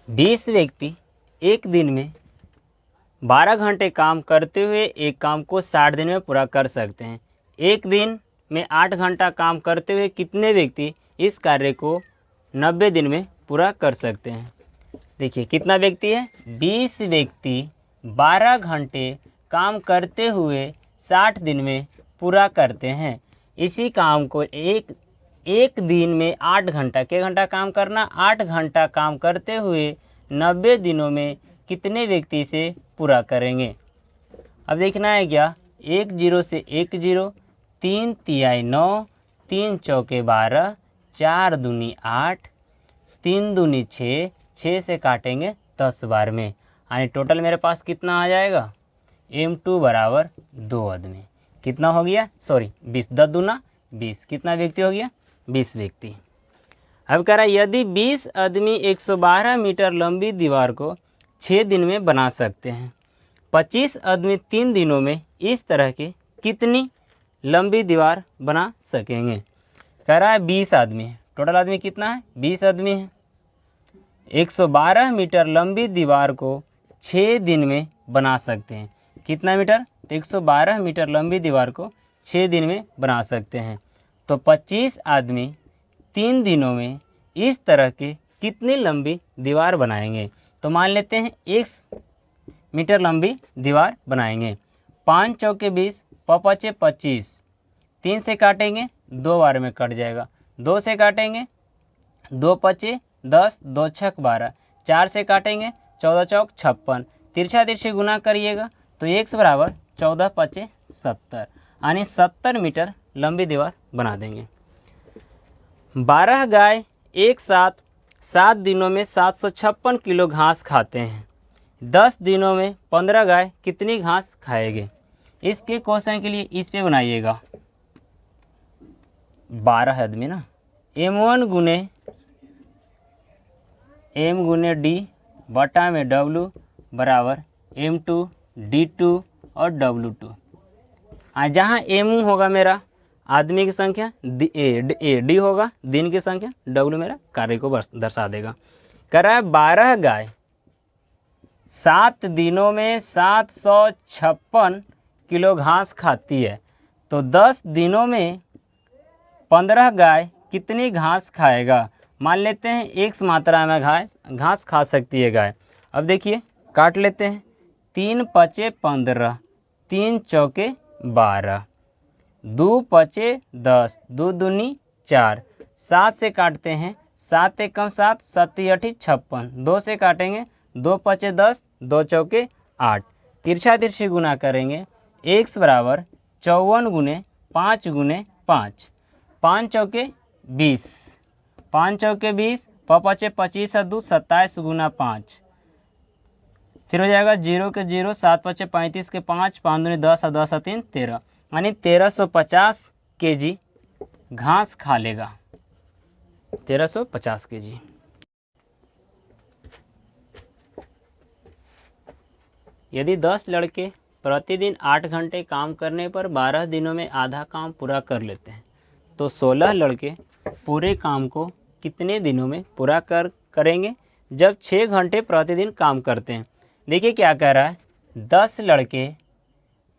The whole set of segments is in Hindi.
20 व्यक्ति एक दिन में 12 घंटे काम करते हुए एक काम को 60 दिन में पूरा कर सकते हैं। एक दिन में 8 घंटा काम करते हुए कितने व्यक्ति इस कार्य को 90 दिन में पूरा कर सकते हैं? देखिए कितना व्यक्ति है, 20 व्यक्ति 12 घंटे काम करते हुए 60 दिन में पूरा करते हैं। इसी काम को एक दिन में 8 घंटा, क्या घंटा काम करना, 8 घंटा काम करते हुए 90 दिनों में कितने व्यक्ति से पूरा करेंगे? अब देखना है क्या, 1 0 से 1 0, 3 तिहाई 9, 3 चौके 12, 4 दूनी 8, 3 दूनी 6, 6 से काटेंगे 10 बार में, यानी टोटल मेरे पास कितना आ जाएगा, M2 बराबर 2 आदमी। कितना हो गया, सॉरी 20, 10 दूना 20, कितना व्यक्ति हो गया, 20 व्यक्ति। अब कह रहा है यदि 20 आदमी 112 मीटर लंबी दीवार को 6 दिन में बना सकते हैं, 25 आदमी 3 दिनों में इस तरह की कितनी लंबी दीवार बना सकेंगे? कह रहा है 20 आदमी है, टोटल आदमी कितना है, 20 आदमी है। 112 मीटर लंबी दीवार को 6 दिन में बना सकते हैं। कितना मीटर, तो 112 मीटर लंबी दीवार को 6 दिन में बना सकते हैं। तो 25 आदमी 3 दिनों में इस तरह की कितनी लंबी दीवार बनाएंगे? तो मान लेते हैं 1 मीटर लंबी दीवार बनाएंगे। 5 चौके 20, 5 25, 3 से काटेंगे 2 बार में कट जाएगा, 2 से काटेंगे 2 5 10, 2 6 12, 4 से काटेंगे 14 चौक 56, तिरछा तिरछी गुना करिएगा तो x बराबर 14 5 70, यानी 70 मीटर लंबी दीवार बना देंगे। 12 गाय एक साथ 7 दिनों में 756 किलो घास खाते हैं। 10 दिनों में 15 गाय कितनी घास खाएंगे? इसके क्वेश्चन के लिए इस पे बनाइएगा 12 आदमी ना, M1 गुने D बटा में W बराबर M2 D2 और W2। जहाँ M होगा मेरा आदमी की संख्या, D होगा दिन की संख्या, W मेरा कार्य को दर्शा देगा। कह रहा है 12 गाय 7 दिनों में 756 किलो घास खाती है, तो 10 दिनों में 15 गाय कितनी घास खाएगा? मान लेते हैं x मात्रा में घास खा सकती है गाय। अब देखिए काट लेते हैं, 3 5 15, 3 चौके 12, 2 5 10, 2 दूनी 4, 7 से काटते हैं, 7 एकम 7, 7 8 56, 2 से काटेंगे 2 5 10, 2 चौके 8, तिरछा तिरछी गुना करेंगे, x बराबर 54 गुने 5 गुने 5, 5 चौके 20, 5 चौके 20, 5 25 2 27 गुना 5, फिर हो जाएगा 0 के 0, 7 5 35 के 5, 5 दूनी 10 और 10 3 13, यानी 1350 kg घास खा लेगा, 1350 kg। यदि 10 लड़के प्रतिदिन 8 घंटे काम करने पर 12 दिनों में आधा काम पूरा कर लेते हैं, तो 16 लड़के पूरे काम को कितने दिनों में पूरा करेंगे जब 6 घंटे प्रतिदिन काम करते हैं? देखिए क्या कह रहा है, 10 लड़के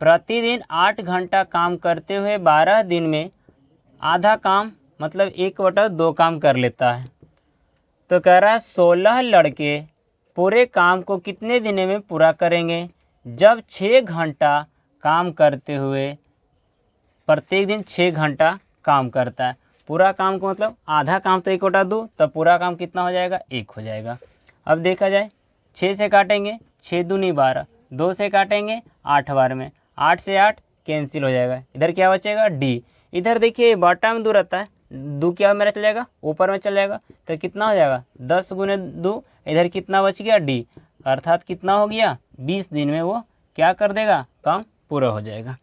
प्रतिदिन 8 घंटा काम करते हुए 12 दिन में आधा काम मतलब 1/2 काम कर लेता है। तो कह रहा है 16 लड़के पूरे काम को कितने दिनों में पूरा करेंगे जब 6 घंटा काम करते हुए, प्रत्येक दिन 6 घंटा काम करता है। पूरा काम को मतलब आधा काम तो 1/2, तब पूरा काम कितना हो जाएगा, 1 हो जाएगा। अब देखा जाए 6 से काटेंगे 6 दूनी 12, 2 से काटेंगे 8 बार में, 8 से 8 कैंसिल हो जाएगा, इधर क्या बचेगा D। इधर देखिए बटा में 2 रहता है, 2 क्या मेरा चल जाएगा ऊपर में चल जाएगा, तो कितना हो जाएगा 10 गुने 2, इधर कितना बच गया D, अर्थात कितना हो गया 20 दिन में वो क्या कर देगा, काम पूरा हो जाएगा।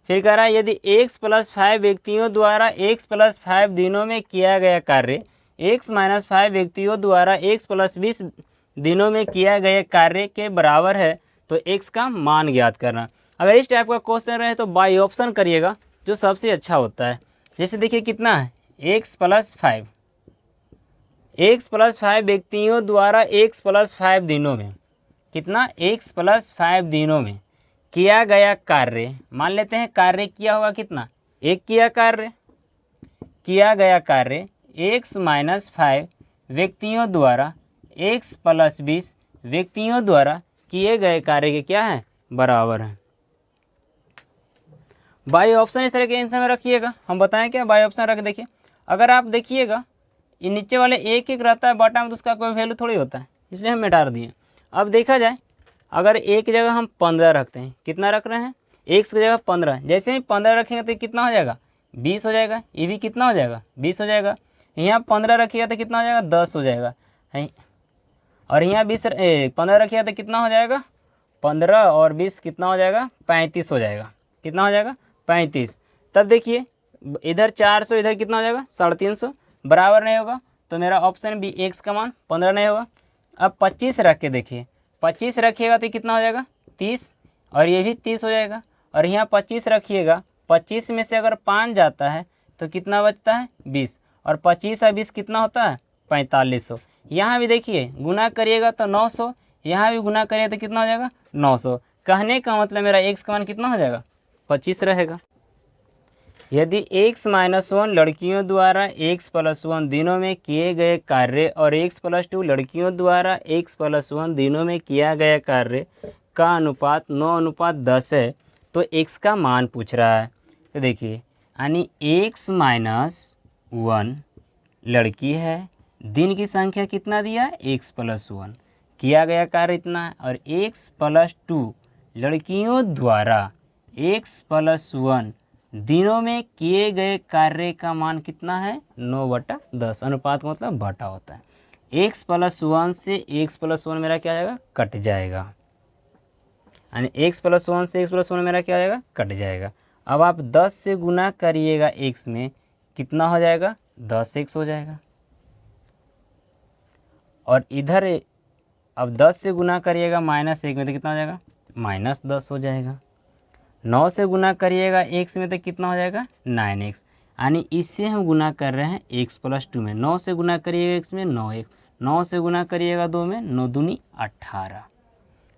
फिर कह रहा है यदि x + 5 व्यक्तियों द्वारा x + 5 दिनों में किया गया कार्य x - 5 व्यक्तियों द्वारा x + 20 दिनों में किया गया कार्य के बराबर है, तो x का मान ज्ञात करना। अगर इस टाइप का क्वेश्चन रहे तो बाई ऑप्शन करिएगा, जो सबसे अच्छा होता है। जैसे देखिए कितना है x + 5, x + 5 व्यक्तियों द्वारा x + 5 दिनों में, कितना, x + 5 दिनों में किया गया कार्य, मान लेते हैं कार्य किया होगा कितना, एक किया गया कार्य x - 5 व्यक्तियों द्वारा x + 20 व्यक्तियों द्वारा किए गए कार्य के क्या है, बराबर है। बाई ऑप्शन इस तरह के आंसर में रखिएगा, हम बताएं क्या, बाई ऑप्शन रख देखिए। अगर आप देखिएगा ये नीचे वाले एक रहता है बटा में, तो उसका कोई वैल्यू थोड़ी होता है, इसलिए हम मिटा दिए। अब देखा जाए अगर एक जगह हम 15 रखते हैं, कितना रख रहे हैं, x की जगह 15, जैसे ही 15 रखेंगे तो कितना हो जाएगा, 20 हो जाएगा, ये भी कितना हो जाएगा, 20 हो जाएगा। यहाँ 15 रखिएगा तो कितना हो जाएगा, 10 हो जाएगा, और यहाँ 15 रखिएगा तो कितना हो जाएगा, 15 और 20 कितना हो जाएगा, 35 हो जाएगा, कितना हो जाएगा, 35। तब देखिए इधर 400, इधर कितना हो जाएगा, 350, बराबर नहीं होगा, तो मेरा ऑप्शन बी x का मान 15 नहीं होगा। अब 25 रख के देखिए, 25 रखिएगा तो कितना हो जाएगा, 30, और ये भी 30 हो जाएगा। और यहाँ 25 रखिएगा, 25 में से अगर 5 जाता है तो कितना बचता है, 20, और 25 और 20 कितना होता है, 4500। यहाँ भी देखिए गुना करिएगा तो 900, यहाँ भी गुना करिएगा तो कितना हो जाएगा, 900। कहने का मतलब मेरा x का मान कितना हो जाएगा, 25 रहेगा। यदि x - 1 लड़कियों द्वारा x + 1 दिनों में किए गए कार्य और x + 2 लड़कियों द्वारा x + 1 दिनों में किया गया कार्य का अनुपात 9:10 है, तो x का मान पूछ रहा है। तो देखिए यानी x - 1 लड़की है, दिन की संख्या कितना दिया है, x + 1, किया गया कार्य इतना है, और x + 2 लड़कियों द्वारा x + 1 दिनों में किए गए कार्य का मान कितना है, 9/10। अनुपात का मतलब बटा होता है। x + 1 से x + 1 मेरा क्या जाएगा, कट जाएगा, यानी x + 1 से x + 1 मेरा क्या जाएगा, कट जाएगा। अब आप 10 से गुना करिएगा x में, कितना हो जाएगा, 10x हो जाएगा। और इधर अब 10 से गुना करिएगा -1 में तो कितना हो जाएगा, -10 हो जाएगा। 9 से गुना करिएगा x में तो कितना हो जाएगा, 9x, यानी इससे हम गुना कर रहे हैं x + 2 में। 9 से गुना करिएगा x में 9x, 9 से गुना करिएगा 2 में, 9 दूनी 18।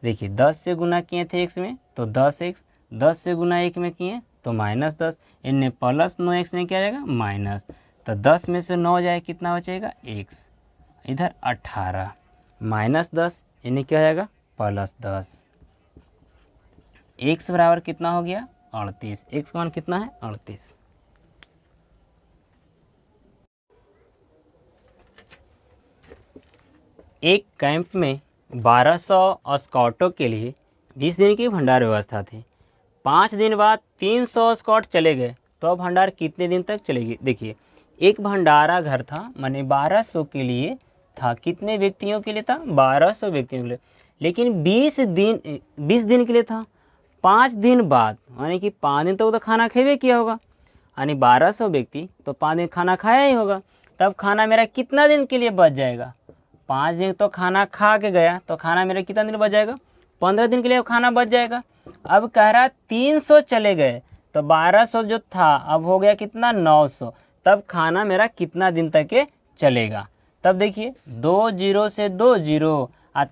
देखिए 10 से गुना किए थे x में तो 10x, 10 से गुना 1 में किए तो -10, इनने +9x में क्या जाएगा, माइनस, तो 10 में से 9 जाए कितना बचेगा, x, इधर 18 -10, इन्हें क्या जाएगा, +10। x बराबर कितना हो गया, 38। x का मान कितना है, 38। एक कैंप में 1200 स्कॉटों के लिए 20 दिन की भंडार व्यवस्था थी। 5 दिन बाद 300 स्कॉट चले गए, तो अब भंडार कितने दिन तक चलेगी। देखिए एक भंडारा घर था, माने 1200 के लिए था, कितने व्यक्तियों के लिए था, 1200 व्यक्तियों के लिए, लेकिन 20 दिन के लिए था। 5 दिन बाद, यानी कि 5 दिन तो खाना खेबे किया होगा, यानी 1200 व्यक्ति तो 5 दिन खाना खाया ही होगा, तब खाना मेरा कितना दिन के लिए बच जाएगा, 5 दिन तो खाना खा के गया, तो खाना मेरा कितना दिन बच जाएगा, 15 दिन के लिए खाना बच जाएगा। अब कह रहा 300 चले गए, तो 1200 जो था अब हो गया कितना, 900, तब खाना मेरा कितना दिन तक के चलेगा। तब देखिए 2 0 से 2 0,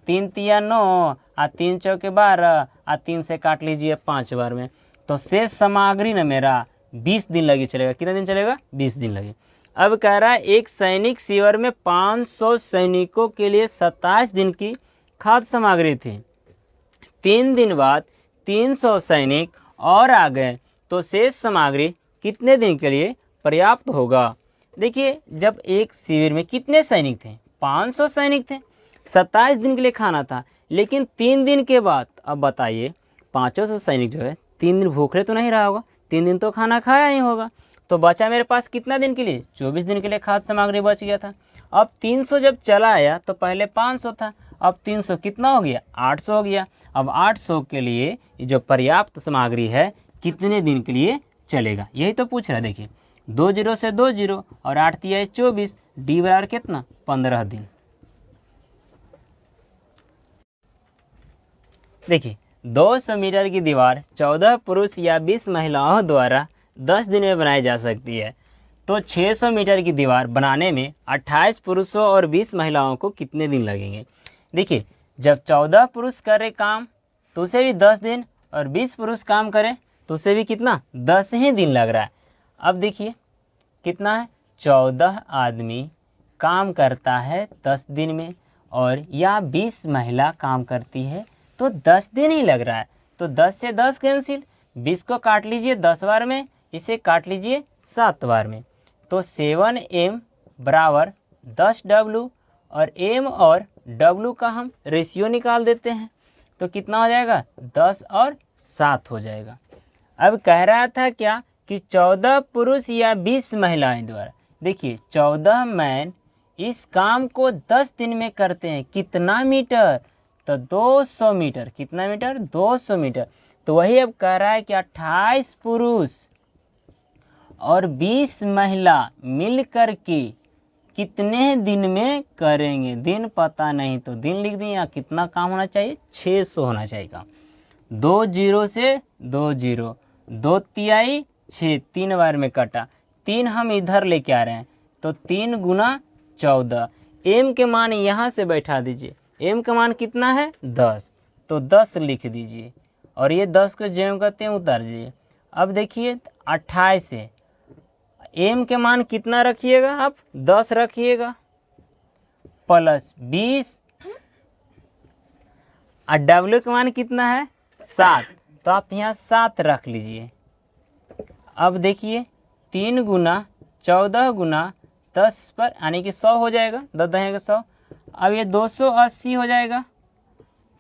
3 तिया 9, 3 चौके 12, 3 से काट लीजिए 5 बार में, तो शेष सामग्री ना मेरा 20 दिन लगी चलेगा। कितना दिन चलेगा, 20 दिन लगे। अब कह रहा है एक सैनिक शिविर में 500 सैनिकों के लिए 27 दिन की खाद्य सामग्री थी। 3 दिन बाद 300 सैनिक और आ गए, तो शेष सामग्री कितने दिन के लिए पर्याप्त होगा। देखिए जब एक शिविर में कितने सैनिक थे, 500 सैनिक थे, 27 दिन के लिए खाना था, लेकिन 3 दिन के बाद अब बताइए 500 सैनिक जो है 3 दिन भूखे तो नहीं रहा होगा, 3 दिन तो खाना खाया ही होगा, तो बचा मेरे पास कितना दिन के लिए, 24 दिन के लिए खाद्य सामग्री बच गया था। अब 300 जब चला आया तो पहले 500 था, अब 300 कितना हो गया, 800 हो गया। अब 800 के लिए जो पर्याप्त सामग्री है कितने दिन के लिए चलेगा, यही तो पूछ रहा है। देखिए 2 0 से 2 0 और 8 तिया 24, डी बराबर कितना, 15 दिन। देखिए 200 मीटर की दीवार 14 पुरुष या 20 महिलाओं द्वारा 10 दिन में बनाई जा सकती है। तो 600 मीटर की दीवार बनाने में 28 पुरुषों और 20 महिलाओं को कितने दिन लगेंगे। देखिए, जब 14 पुरुष करे काम तो उसे भी 10 दिन, और 20 पुरुष काम करें तो उसे भी कितना 10 ही दिन लग रहा है। अब देखिए कितना है, 14 आदमी काम करता है 10 दिन में, और या 20 महिला काम करती है तो 10 दिन ही लग रहा है। तो 10 से 10 कैंसिल, 20 को काट लीजिए 10 बार में, इसे काट लीजिए 7 बार में। तो 7m बराबर 10W, और m और w का हम रेशियो निकाल देते हैं तो कितना हो जाएगा, 10 और 7 हो जाएगा। अब कह रहा था क्या कि 14 पुरुष या 20 महिलाएं द्वारा, देखिए 14 मैन इस काम को 10 दिन में करते हैं, कितना मीटर, तो 200 मीटर। कितना मीटर, 200 मीटर। तो वही अब कह रहा है कि 28 पुरुष और 20 महिला मिल कर के कितने दिन में करेंगे। दिन पता नहीं तो दिन लिख दिए, या कितना काम होना चाहिए, 600 होना चाहिए काम। 2 0 से 2 0, 2 तिहाई 6, 3 बार में कटा, 3 हम इधर लेके आ रहे हैं तो 3 गुना 14। एम के मान यहाँ से बैठा दीजिए, एम का मान कितना है 10, तो 10 लिख दीजिए, और ये 10 को जो कहते हैं उतार दीजिए। अब देखिए 28 से एम के मान कितना रखिएगा आप, 10 रखिएगा, प्लस 20, और डब्ल्यू का मान कितना है 7, तो आप यहाँ 7 रख लीजिए। अब देखिए 3 गुना 14 गुना 10 पर यानी कि 100 हो जाएगा, 10 दहेगा 100। अब ये 280 हो जाएगा,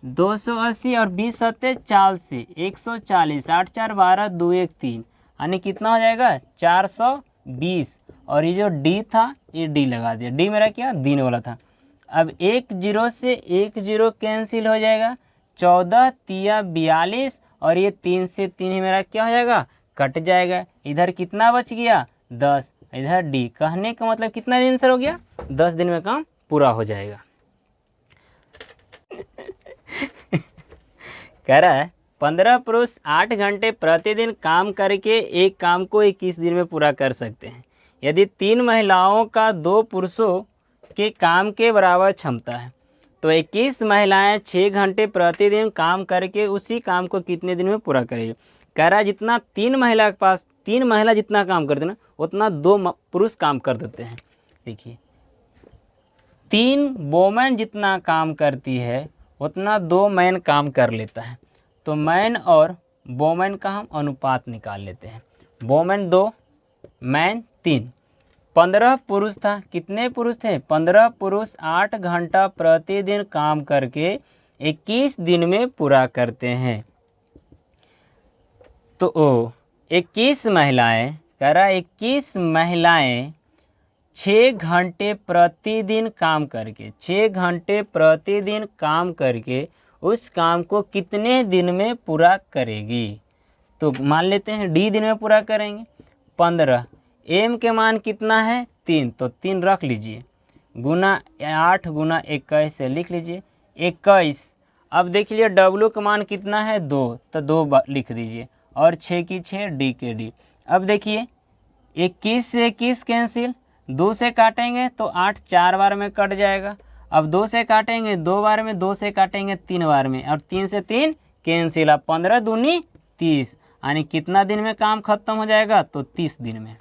280 और 20 सत्ते 40 से 140, 8 4 12 2 1 3, यानी कितना हो जाएगा 420। और ये जो डी था ये डी लगा दिया, डी मेरा क्या दिन वाला था। अब 1 0 से 1 0 कैंसिल हो जाएगा, 14 तिया 42, और ये 3 से 3 ही मेरा क्या हो जाएगा, कट जाएगा। इधर कितना बच गया 10, इधर डी। कहने का मतलब कितना दिन सर हो गया, 10 दिन में काम पूरा हो जाएगा। कह रहा है 15 पुरुष 8 घंटे प्रतिदिन काम करके एक काम को 21 दिन में पूरा कर सकते हैं। यदि 3 महिलाओं का 2 पुरुषों के काम के बराबर क्षमता है तो 21 महिलाएं 6 घंटे प्रतिदिन काम करके उसी काम को कितने दिन में पूरा करेगी। कह रहा है जितना 3 महिला के पास 3 महिला जितना काम करते ना उतना 2 पुरुष काम कर देते हैं। देखिए 3 वोमेन जितना काम करती है उतना 2 मैन काम कर लेता है। तो मैन और वोमेन का हम अनुपात निकाल लेते हैं। Women 2 man 3। 15 पुरुष था, कितने पुरुष थे 15 पुरुष 8 घंटा प्रतिदिन काम करके 21 दिन में पूरा करते हैं। तो 21 महिलाएं, कह रहा 21 महिलाएं 6 घंटे प्रतिदिन काम करके 6 घंटे प्रतिदिन काम करके उस काम को कितने दिन में पूरा करेगी। तो मान लेते हैं डी दिन में पूरा करेंगे। 15 एम के मान कितना है 3, तो 3 रख लीजिए, गुना 8 गुना 21 से लिख लीजिए 21। अब देख लीजिए डब्ल्यू का मान कितना है 2, तो 2 लिख दीजिए, और 6 की 6 डी के डी। अब देखिए 21 से 21 कैंसिल, 2 से काटेंगे तो 8 4 बार में कट जाएगा। अब 2 से काटेंगे 2 बार में, 2 से काटेंगे 3 बार में, और 3 से 3 कैंसिल। अब 15 दूनी 30, यानी कितना दिन में काम खत्म हो जाएगा, तो 30 दिन में।